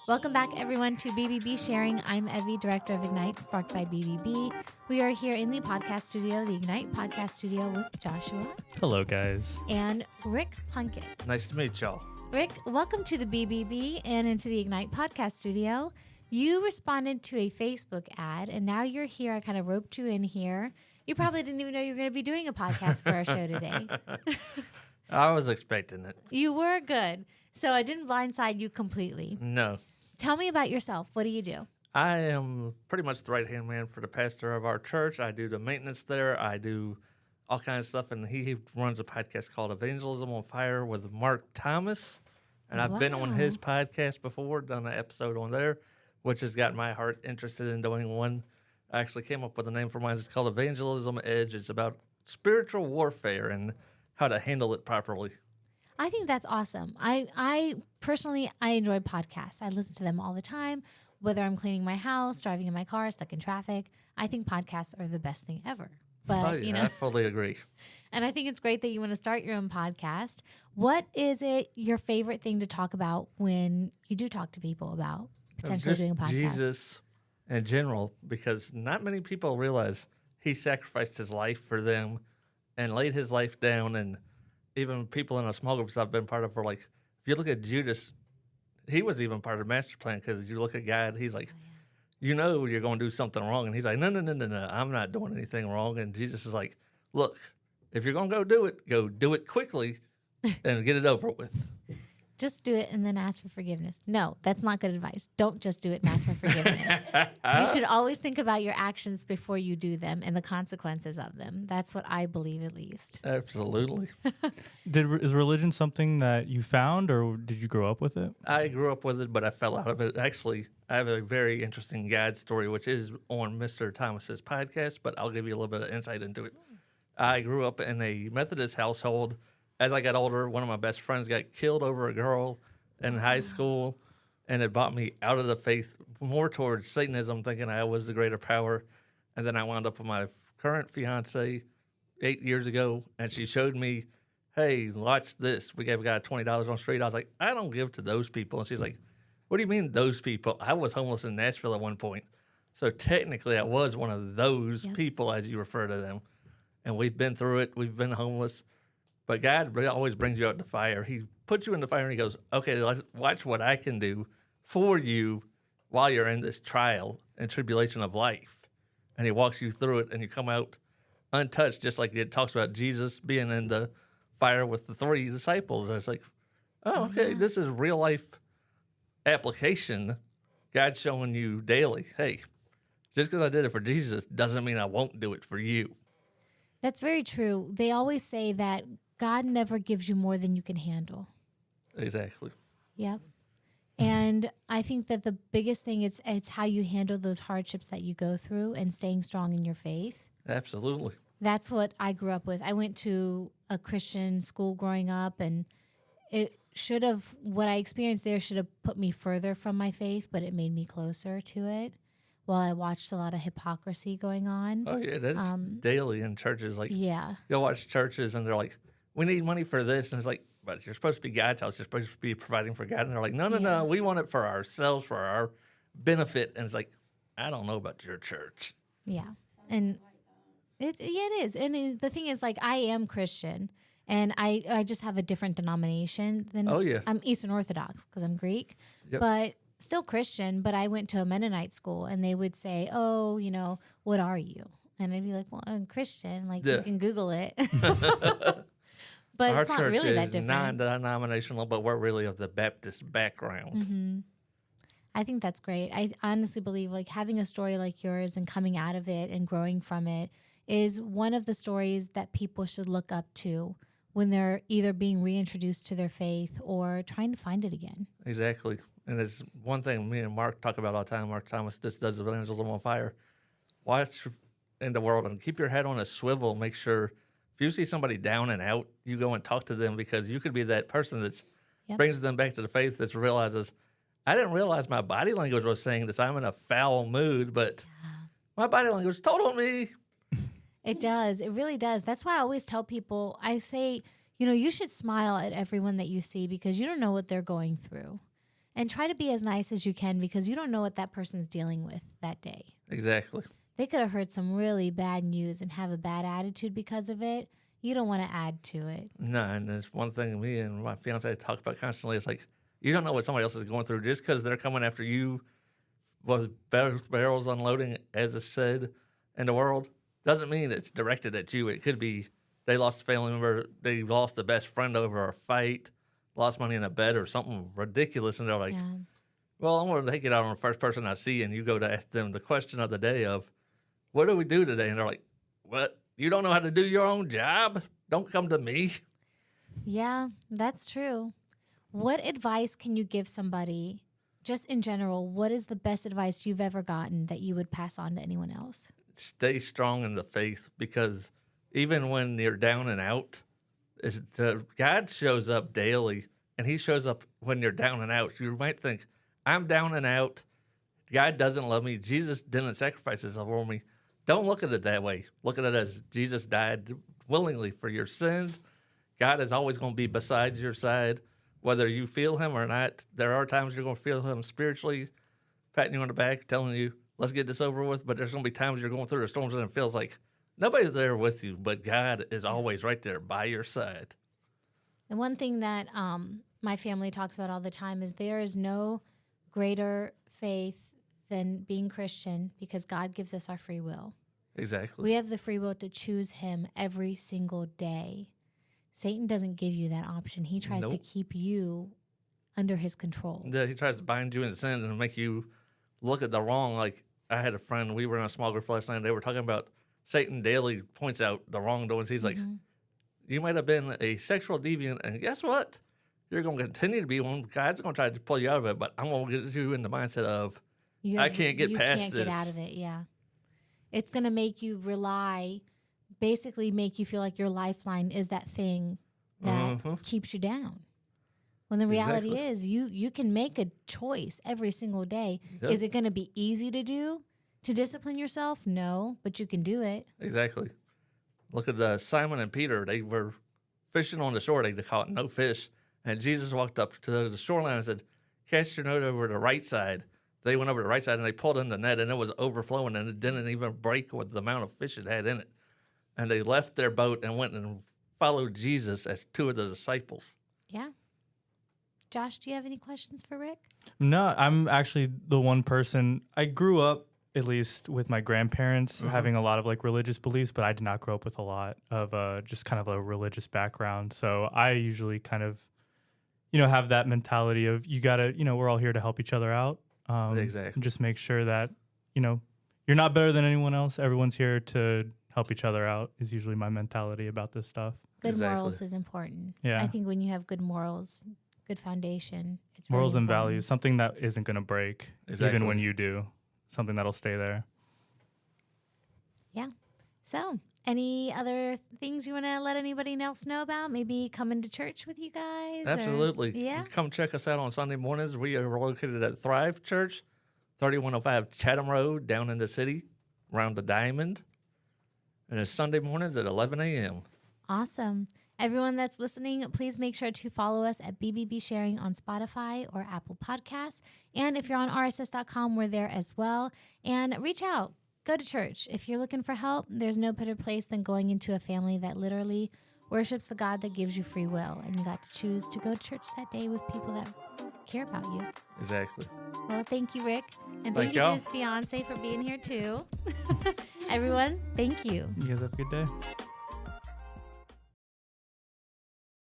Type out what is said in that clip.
Welcome back, everyone, to BBB Sharing. I'm Evie, Director of Ignite, sparked by BBB. We are here in the podcast studio, the Ignite podcast studio, with Joshua. Hello, guys. And Rick Plunkett. Nice to meet y'all. Rick, welcome to the BBB and into the Ignite podcast studio. You responded to a Facebook ad, and now you're here. I kind of roped you in here. You probably didn't even know you were going to be doing a podcast for our show today. I was expecting it. You were good. So I didn't blindside you completely. No. Tell me about yourself. What do you do? I am pretty much the right-hand man for the pastor of our church. I do the maintenance there. I do all kinds of stuff, and he runs a podcast called Evangelism on Fire with Mark Thomas. And I've been on his podcast before, done an episode on there, which has got my heart interested in doing one. I actually came up with a name for mine. It's called Evangelism Edge. It's about spiritual warfare and how to handle it properly. I think that's awesome. I personally enjoy podcasts. I listen to them all the time, whether I'm cleaning my house, driving in my car, stuck in traffic. I think podcasts are the best thing ever. But I fully agree. And I think it's great that you want to start your own podcast. What is it your favorite thing to talk about when you do talk to people about potentially doing a podcast? Jesus in general, because not many people realize he sacrificed his life for them and laid his life down. And even people in a small groups I've been part of were like, if you look at Judas, he was even part of the master plan, because you look at God, he's like, you know you're going to do something wrong. And he's like, no, I'm not doing anything wrong. And Jesus is like, look, if you're going to go do it quickly and get it over with. Just do it and then ask for forgiveness. No, that's not good advice. Don't just do it and ask for forgiveness. You should always think about your actions before you do them and the consequences of them. That's what I believe, at least. Absolutely. Is religion something that you found, or did you grow up with it? I grew up with it, but I fell out of it. Actually, I have a very interesting God story, which is on Mr. Thomas's podcast, but I'll give you a little bit of insight into it. I grew up in a Methodist household. As I got older, one of my best friends got killed over a girl in high school, and it brought me out of the faith more towards Satanism, thinking I was the greater power. And then I wound up with my current fiancée 8 years ago, and she showed me, hey, watch this. We got $20 on the street. I was like, I don't give to those people. And she's like, what do you mean those people? I was homeless in Nashville at one point. So technically I was one of those people, as you refer to them. And we've been through it. We've been homeless. But God always brings you out the fire. He puts you in the fire and he goes, okay, watch what I can do for you while you're in this trial and tribulation of life. And he walks you through it, and you come out untouched, just like it talks about Jesus being in the fire with the 3 disciples. And it's like, oh, okay, this is real life application. God's showing you daily, hey, just because I did it for Jesus doesn't mean I won't do it for you. That's very true. They always say that God never gives you more than you can handle. Exactly. Yep. And I think that the biggest thing is it's how you handle those hardships that you go through and staying strong in your faith. Absolutely. That's what I grew up with. I went to a Christian school growing up, and what I experienced there should have put me further from my faith, but it made me closer to it. While I watched a lot of hypocrisy going on. Oh, yeah, that's daily in churches. Like, yeah. You'll watch churches, and they're like, we need money for this. And it's like, but you're supposed to be God's house. You're supposed to be providing for God. And they're like, no, we want it for ourselves, for our benefit. And it's like, I don't know about your church. Yeah. And it is. And the thing is, like, I am Christian, and I just have a different denomination than I'm Eastern Orthodox because I'm Greek. Yep. But still Christian, but I went to a Mennonite school, and they would say, oh, what are you? And I'd be like, well, I'm Christian. Like, you can Google it. But our it's not really that different. Our church is non-denominational, but we're really of the Baptist background. Mm-hmm. I think that's great. I honestly believe, like, having a story like yours and coming out of it and growing from it is one of the stories that people should look up to when they're either being reintroduced to their faith or trying to find it again. Exactly. And it's one thing me and Mark talk about all the time. Mark Thomas does Evangelism on Fire. Watch in the world and keep your head on a swivel. Make sure if you see somebody down and out, you go and talk to them, because you could be that person that brings them back to the faith, that realizes, I didn't realize my body language was saying this. I'm in a foul mood, but my body language told on me. It does. It really does. That's why I always tell people, I say, you should smile at everyone that you see, because you don't know what they're going through. And try to be as nice as you can because you don't know what that person's dealing with that day. Exactly. They could have heard some really bad news and have a bad attitude because of it. You don't want to add to it. No, and there's one thing me and my fiance talk about constantly. It's like, you don't know what somebody else is going through. Just because they're coming after you with barrels unloading, as it's said in the world, doesn't mean it's directed at you. It could be they lost a family member, they lost a best friend over a fight, lost money in a bet or something ridiculous. And they're like, well, I'm going to take it out on the first person I see. And you go to ask them the question of the day of, what do we do today? And they're like, what? You don't know how to do your own job? Don't come to me. Yeah, that's true. What advice can you give somebody, just in general, what is the best advice you've ever gotten that you would pass on to anyone else? Stay strong in the faith, because even when you're down and out, God shows up daily, and he shows up when you're down and out. You might think, I'm down and out. God doesn't love me. Jesus didn't sacrifice himself for me. Don't look at it that way. Look at it as Jesus died willingly for your sins. God is always going to be beside your side, whether you feel him or not. There are times you're going to feel him spiritually, patting you on the back, telling you, let's get this over with. But there's going to be times you're going through the storms and it feels like nobody's there with you, but God is always right there by your side. The one thing that my family talks about all the time is there is no greater faith than being Christian, because God gives us our free will. Exactly. We have the free will to choose him every single day. Satan doesn't give you that option. He tries to keep you under his control. Yeah, he tries to bind you in sin and make you look at the wrong. Like, I had a friend, we were in a small group last night, and they were talking about Satan daily points out the wrongdoings. He's like, you might have been a sexual deviant, and guess what? You're going to continue to be one. God's going to try to pull you out of it, but I'm going to get you in the mindset of, I can't get past this. You can't get out of it, yeah. It's going to make you basically make you feel like your lifeline is that thing that keeps you down. When the reality is you can make a choice every single day. Yep. Is it going to be easy to do, to discipline yourself? No, but you can do it. Exactly. Look at Simon and Peter. They were fishing on the shore. They caught no fish. And Jesus walked up to the shoreline and said, cast your net over the right side. They went over the right side and they pulled in the net, and it was overflowing, and it didn't even break with the amount of fish it had in it. And they left their boat and went and followed Jesus as two of the disciples. Yeah. Josh, do you have any questions for Rick? No, I'm actually the one person. I grew up, at least with my grandparents, having a lot of like religious beliefs, but I did not grow up with a lot of just kind of a religious background. So I usually kind of, have that mentality of you got to, we're all here to help each other out. Exactly. And just make sure that, you're not better than anyone else. Everyone's here to help each other out is usually my mentality about this stuff. Good morals is important. Yeah. I think when you have good morals, good foundation, it's morals really and values, something that isn't going to break, even when you do, something that'll stay there. Yeah. So, any other things you want to let anybody else know about? Maybe coming to church with you guys? Absolutely. Yeah. Come check us out on Sunday mornings. We are located at Thrive Church, 3105 Chatham Road, down in the city, around the Diamond. And it's Sunday mornings at 11 a.m. Awesome. Everyone that's listening, please make sure to follow us at BBB Sharing on Spotify or Apple Podcasts. And if you're on RSS.com, we're there as well. And reach out. Go to church. If you're looking for help, there's no better place than going into a family that literally worships the God that gives you free will. And you got to choose to go to church that day with people that care about you. Exactly. Well, thank you, Rick. And thank you to his fiancée for being here, too. Everyone, thank you. You guys have a good day.